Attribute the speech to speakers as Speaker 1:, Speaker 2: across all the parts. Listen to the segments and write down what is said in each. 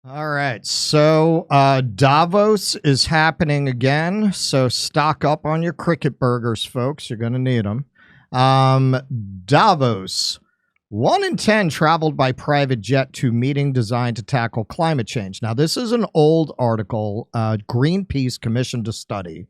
Speaker 1: All right, so Davos is happening again, so stock up on your cricket burgers, folks. You're going to need them. Davos, 1 in 10 traveled by private jet to meeting designed to tackle climate change. Now, this is an old article. Greenpeace commissioned a study,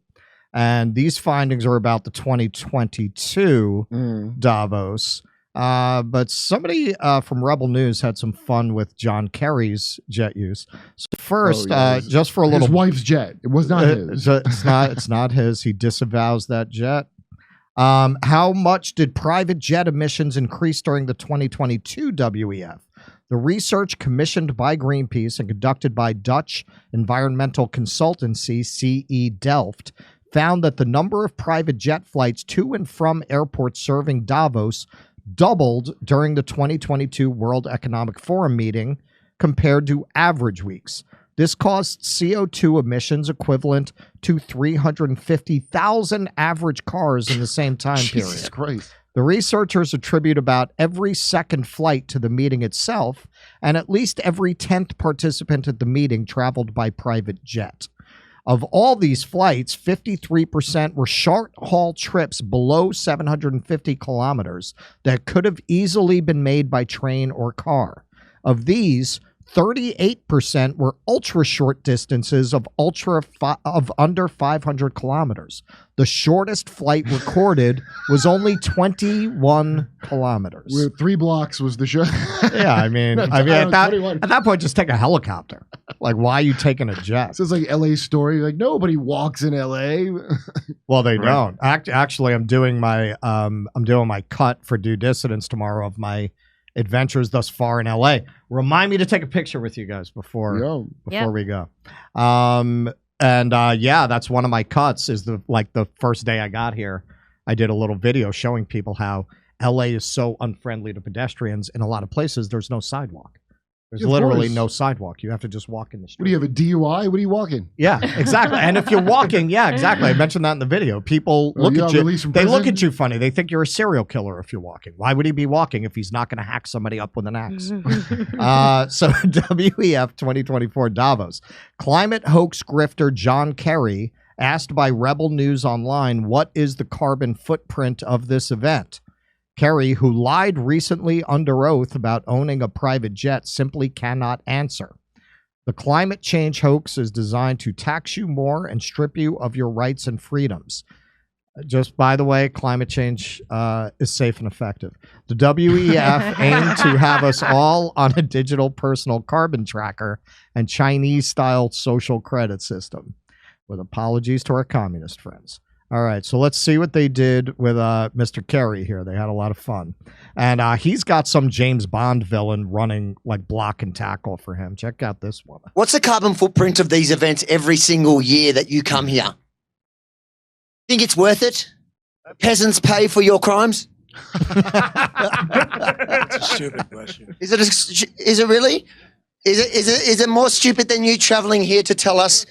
Speaker 1: and these findings are about the 2022 Davos. But somebody from Rebel News had some fun with John Kerry's jet use. So first, just for a little,
Speaker 2: his wife's jet. It was not his.
Speaker 1: It's not his. He disavows that jet. How much did private jet emissions increase during the 2022 WEF? The research commissioned by Greenpeace and conducted by Dutch environmental consultancy CE Delft found that the number of private jet flights to and from airports serving Davos doubled during the 2022 World Economic Forum meeting compared to average weeks. This caused CO2 emissions equivalent to 350,000 average cars in the same time period.
Speaker 2: Jesus Christ.
Speaker 1: The researchers attribute about every second flight to the meeting itself, and at least every 10th participant at the meeting traveled by private jet. Of all these flights, 53% were short-haul trips below 750 kilometers that could have easily been made by train or car. Of these, 38% were ultra-short distances of under 500 kilometers. The shortest flight recorded was only 21 kilometers.
Speaker 2: 3 blocks was the show.
Speaker 1: Yeah, I mean, at that point, just take a helicopter. Like, why are you taking a jet?
Speaker 2: So it's like LA story. Like, nobody walks in LA.
Speaker 1: Well, they don't. Actually, I'm doing my cut for Do Dissidence tomorrow of my adventures thus far in LA. Remind me to take a picture with you guys before we go. Yeah, that's one of my cuts. Is the first day I got here, I did a little video showing people how LA is so unfriendly to pedestrians. In a lot of places, there's no sidewalk. There's literally no sidewalk. You have to just walk in the street.
Speaker 2: What do you have, a DUI? What are you walking?
Speaker 1: Yeah, exactly. And if you're walking, yeah, exactly. I mentioned that in the video. People look at you. They look at you funny. They think you're a serial killer if you're walking. Why would he be walking if he's not going to hack somebody up with an axe? So WEF 2024 Davos. Climate hoax grifter John Kerry asked by Rebel News Online, what is the carbon footprint of this event? Kerry, who lied recently under oath about owning a private jet, simply cannot answer. The climate change hoax is designed to tax you more and strip you of your rights and freedoms. Just by the way, climate change is safe and effective. The WEF aimed to have us all on a digital personal carbon tracker and Chinese-style social credit system. With apologies to our communist friends. All right, so let's see what they did with Mr. Kerry here. They had a lot of fun. And he's got some James Bond villain running like block and tackle for him. Check out this one.
Speaker 3: What's the carbon footprint of these events every single year that you come here? Think it's worth it? Peasants pay for your crimes?
Speaker 4: That's a stupid question.
Speaker 3: Is it really? Is it more stupid than you traveling here to tell us?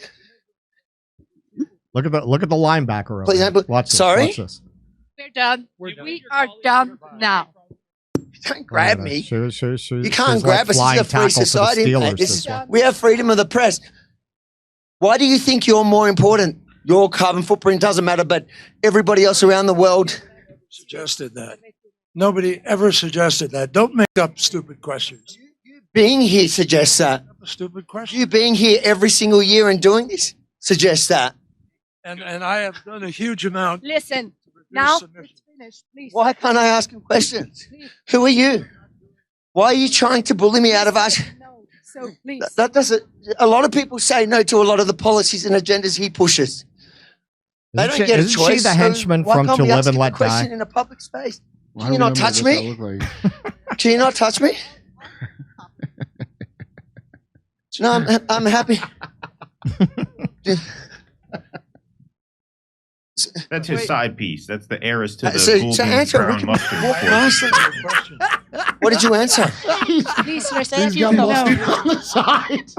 Speaker 1: Look at the linebacker.
Speaker 3: Please,
Speaker 1: watch this.
Speaker 3: Sorry?
Speaker 1: Watch this.
Speaker 5: We're done. We are done now.
Speaker 3: You don't grab me.
Speaker 1: You
Speaker 3: can't grab us. This is a free society. We have freedom of the press. Why do you think you're more important? Your carbon footprint doesn't matter, but everybody else around the world
Speaker 4: Suggested that. Nobody ever suggested that. Don't make up stupid questions.
Speaker 3: You being here suggests that.
Speaker 4: A stupid question.
Speaker 3: You being here every single year and doing this suggests that.
Speaker 4: And I have done a huge amount.
Speaker 5: Listen, now it's finished, please.
Speaker 3: Why can't I ask him questions? Who are you? Why are you trying to bully me out of us?
Speaker 5: No, so please.
Speaker 3: That doesn't. A lot of people say no to a lot of the policies and agendas he pushes. They don't get a choice.
Speaker 1: Isn't she the henchman from To Live and Let Die?
Speaker 3: Question in a public space. Can you not touch me? Can you not touch me? No, I'm happy.
Speaker 6: That's his side piece. That's the heiress to the brown mustard.
Speaker 3: What did you answer?
Speaker 5: Please, Mercedes,
Speaker 2: He's got mustard on the side.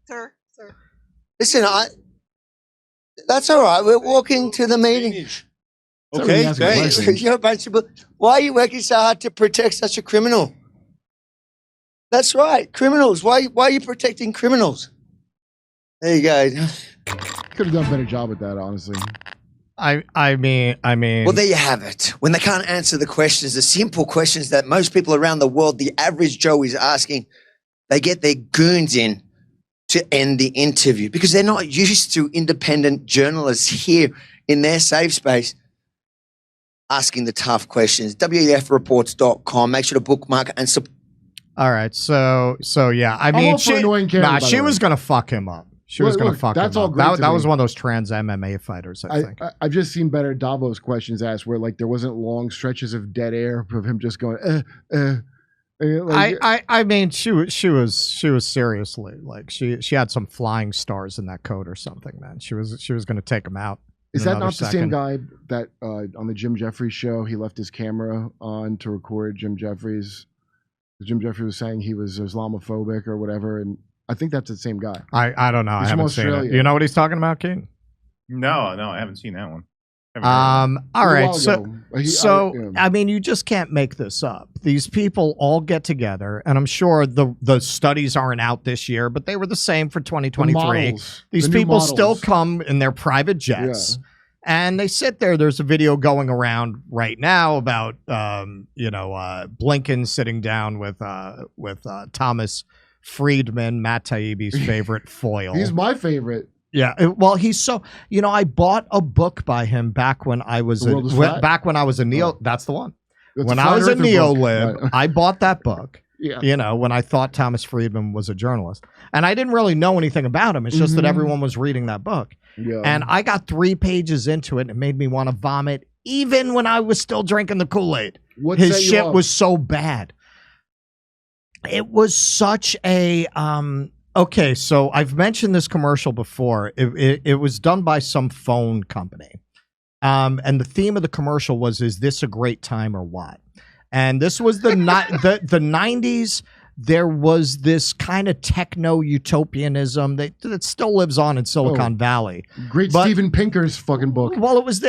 Speaker 5: Sir.
Speaker 3: Listen, that's all right. We're walking to the meeting. Okay, great. You're a bunch of why are you working so hard to protect such a criminal? That's right, criminals. Why are you protecting criminals? There you go.
Speaker 2: Could have done a better job with that, honestly.
Speaker 1: I mean.
Speaker 3: Well, there you have it. When they can't answer the questions, the simple questions that most people around the world, the average Joe, is asking, they get their goons in to end the interview because they're not used to independent journalists here in their safe space asking the tough questions. WFReports.com. Make sure to bookmark and support.
Speaker 1: All right, so yeah. I mean, she was gonna fuck him up. She was going to fuck him up. That was one of those trans MMA fighters, I think.
Speaker 2: I've just seen better Davos questions asked where, like, there wasn't long stretches of dead air of him just going, like,
Speaker 1: I mean, she was seriously, like, she had some flying stars in that coat or something, man. She was going to take him out.
Speaker 2: Is that not the same guy that on the Jim Jeffries show, he left his camera on to record Jim Jeffries? Jim Jeffries was saying he was Islamophobic or whatever, and I think that's the same guy.
Speaker 1: I don't know. I haven't seen it. You know what he's talking about, Keaton?
Speaker 6: No, I haven't seen that one.
Speaker 1: All right. So I mean, you just can't make this up. These people all get together, and I'm sure the studies aren't out this year, but they were the same for 2023. These people still come in their private jets. Yeah. And they sit there. There's a video going around right now about Blinken sitting down with Thomas Friedman, Matt Taibbi's favorite foil.
Speaker 2: He's my favorite.
Speaker 1: Yeah, well, he's so I bought a book by him back when I was a neo. That's the one. When I was a neo-lib, right. I bought that book. Yeah. When I thought Thomas Friedman was a journalist, and I didn't really know anything about him. It's just that everyone was reading that book, and I got 3 pages into it, and it made me want to vomit, even when I was still drinking the Kool-Aid. His shit was so bad. It was such a okay, so I've mentioned this commercial before. It was done by some phone company. And the theme of the commercial was, is this a great time or what? And this was the 90s. There was this kind of techno-utopianism that still lives on in Silicon Valley.
Speaker 2: Great Steven Pinker's fucking book.
Speaker 1: Well, it was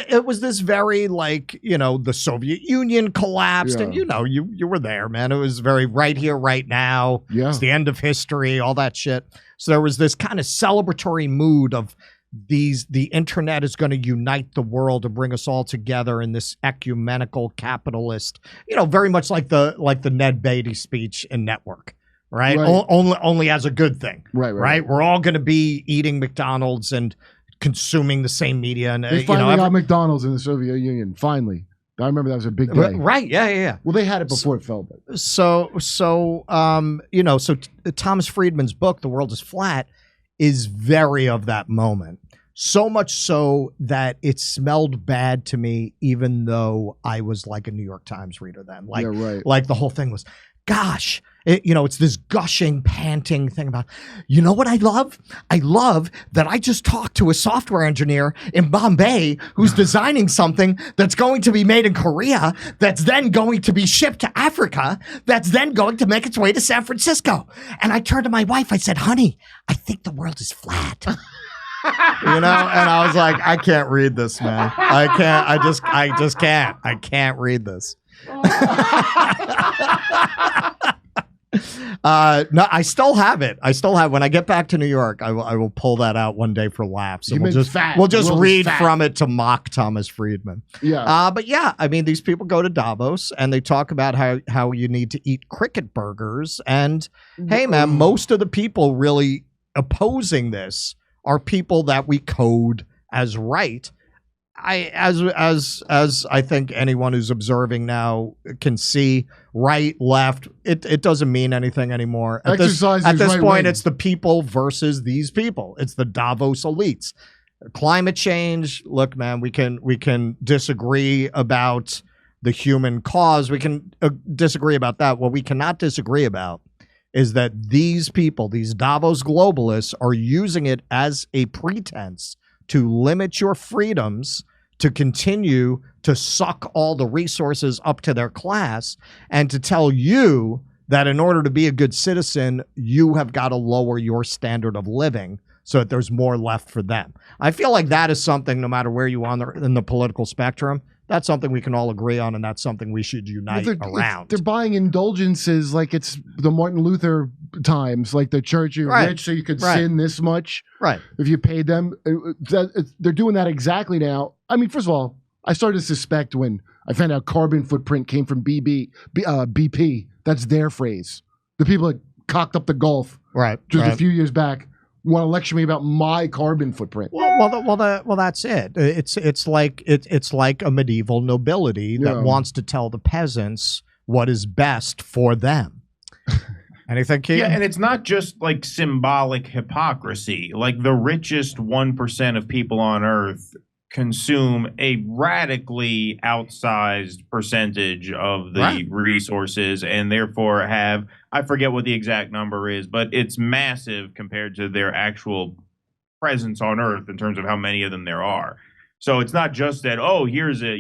Speaker 1: this very, like, the Soviet Union collapsed, and you were there, man. It was very right here, right now. Yeah. It's the end of history, all that shit. So there was this kind of celebratory mood of the internet is going to unite the world and bring us all together in this ecumenical capitalist, very much like the Ned Beatty speech in Network, right? Only as a good thing, right? We're all going to be eating McDonald's and consuming the same media. And
Speaker 2: they finally got McDonald's in the Soviet Union. Finally, I remember that was a big day.
Speaker 1: Right? Yeah.
Speaker 2: Well, they had it before it fell. But.
Speaker 1: So Thomas Friedman's book, The World is Flat, is very of that moment. So much so that it smelled bad to me, even though I was like a New York Times reader then. Like the whole thing was, gosh, it's this gushing, panting thing about, what I love? I love that I just talked to a software engineer in Bombay who's designing something that's going to be made in Korea, that's then going to be shipped to Africa, that's then going to make its way to San Francisco. And I turned to my wife, I said, honey, I think the world is flat. And I was like, I can't read this, man. I just can't. I can't read this. No, I still have it. When I get back to New York, I will pull that out one day for laughs. And we'll just read from it to mock Thomas Friedman. Yeah. But yeah, I mean, these people go to Davos and they talk about how you need to eat cricket burgers. And hey, man, most of the people really opposing this are people that we code as right. As I think anyone who's observing now can see, right, left, it doesn't mean anything anymore. At this point, it's the people versus these people. It's the Davos elites. Climate change. Look, man, we can disagree about the human cause. We can disagree about that. What we cannot disagree about is that these people, these Davos globalists, are using it as a pretense to limit your freedoms, to continue to suck all the resources up to their class, and to tell you that in order to be a good citizen, you have got to lower your standard of living so that there's more left for them. I feel like that is something, no matter where you are in the political spectrum, That's something we can all agree on, and that's something we should unite around.
Speaker 2: They're buying indulgences like it's the Martin Luther times, like the church, you're rich, so you could sin this much.
Speaker 1: Right.
Speaker 2: If you paid them. They're doing that exactly now. I mean, first of all, I started to suspect when I found out carbon footprint came from BP. That's their phrase. The people that cocked up the Gulf just a few years back want to lecture me about my carbon footprint.
Speaker 1: Well, that's it. It's like a medieval nobility that wants to tell the peasants what is best for them. Anything, Keaton?
Speaker 6: Yeah, and it's not just like symbolic hypocrisy. Like the richest 1% of people on Earth consume a radically outsized percentage of the resources and therefore have, I forget what the exact number is, but it's massive compared to their actual presence on Earth in terms of how many of them there are. So it's not just that, oh, here's a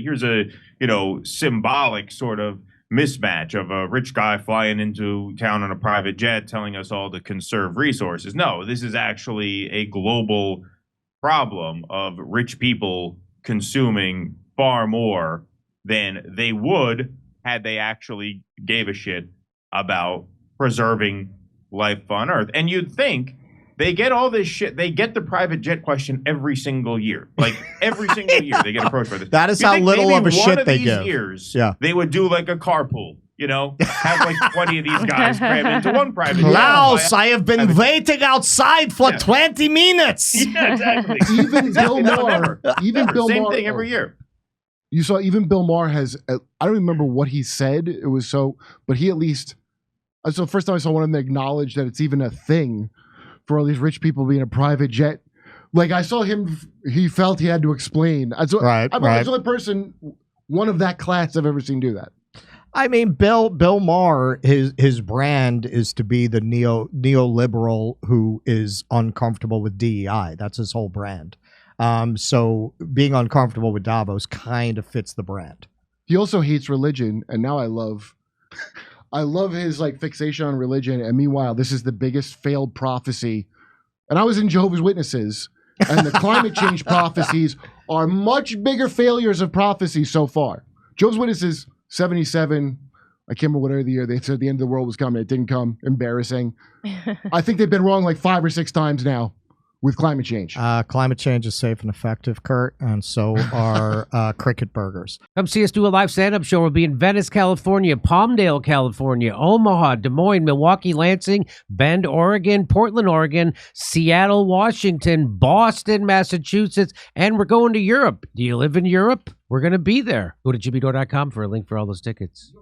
Speaker 6: symbolic sort of mismatch of a rich guy flying into town on a private jet telling us all to conserve resources. No, this is actually a global problem of rich people consuming far more than they would had they actually gave a shit about preserving life on Earth. And you'd think they get all this shit. They get the private jet question every single year. Like every single year they get approached by this.
Speaker 1: That is how little of a shit they give.
Speaker 6: Years, they would do like a carpool. Have like 20 of these guys cram into one private jet.
Speaker 1: Klaus, I have been waiting outside for 20 minutes.
Speaker 6: Yeah, exactly.
Speaker 2: Even Bill Maher.
Speaker 6: Same thing every year.
Speaker 2: You saw even Bill Maher has, I don't remember what he said. It was so, but he at least, that's the first time I saw one of them acknowledge that it's even a thing for all these rich people being a private jet. Like I saw him, he felt he had to explain. I'm the only person, one of that class I've ever seen do that.
Speaker 1: I mean, Bill Maher, his brand is to be the neoliberal who is uncomfortable with DEI. That's his whole brand. So being uncomfortable with Davos kind of fits the brand.
Speaker 2: He also hates religion, and now I love his like fixation on religion. And meanwhile, this is the biggest failed prophecy. And I was in Jehovah's Witnesses, and the climate change prophecies are much bigger failures of prophecy so far. Jehovah's Witnesses. 77, I can't remember what other year they said the end of the world was coming. It didn't come. Embarrassing. I think they've been wrong like 5 or 6 times now with climate change.
Speaker 1: Climate change is safe and effective, Kurt, and so are cricket burgers.
Speaker 7: Come see us do a live stand-up show. We'll be in Venice, California, Palmdale, California, Omaha, Des Moines, Milwaukee, Lansing, Bend, Oregon, Portland, Oregon, Seattle, Washington, Boston, Massachusetts, and we're going to Europe. Do you live in Europe? We're going to be there. Go to jimmydore.com for a link for all those tickets.